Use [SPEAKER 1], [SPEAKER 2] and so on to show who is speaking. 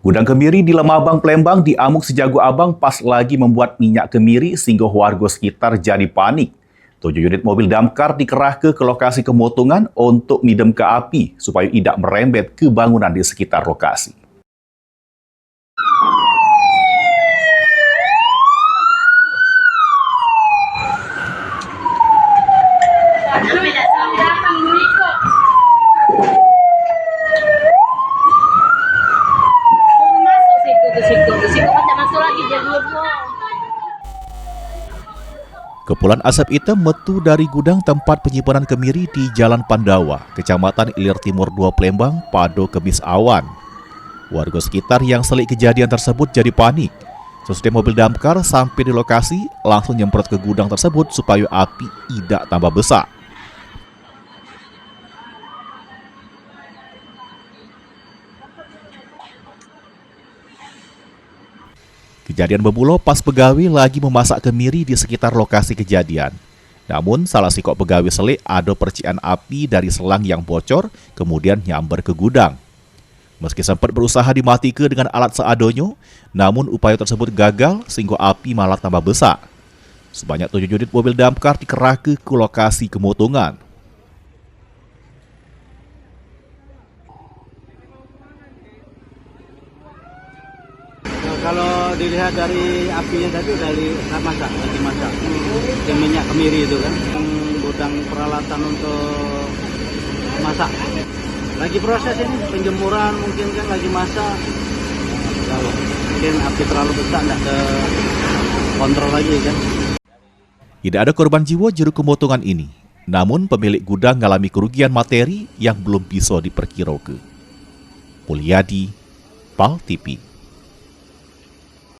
[SPEAKER 1] Gudang kemiri di Lemabang, Palembang diamuk sejago abang pas lagi membuat minyak kemiri sehingga warga sekitar jadi panik. 7 unit mobil damkar dikerahkan ke lokasi kemotongan untuk midam ke api supaya tidak merembet ke bangunan di sekitar lokasi. Kepulan asap hitam metu dari gudang tempat penyimpanan kemiri di Jalan Pandawa, Kecamatan Ilir Timur 2 Palembang pada Kamis awan. Warga sekitar yang selik kejadian tersebut jadi panik. Sesudah mobil damkar sampai di lokasi, langsung nyemprot ke gudang tersebut supaya api tidak tambah besar. Kejadian bermula pas pegawai lagi memasak kemiri di sekitar lokasi kejadian. Namun, salah sikok pegawai selik ada percikan api dari selang yang bocor, kemudian nyamber ke gudang. Meski sempat berusaha dimatikan dengan alat seadanya, namun upaya tersebut gagal sehingga api malah tambah besar. Sebanyak 7 unit mobil damkar dikerahkan ke lokasi kemotongan.
[SPEAKER 2] Kalau dilihat dari apinya tadi dari lagi masak, yang minyak kemiri itu kan, gudang peralatan untuk masak. Lagi proses ini penjemuran mungkin kan lagi masak. Kalau mungkin api terlalu besar tidak ke kontrol lagi kan.
[SPEAKER 1] Tidak ada korban jiwa juru kemotongan ini. Namun pemilik gudang mengalami kerugian materi yang belum bisa diperkirakan. Mulyadi, PAL TV.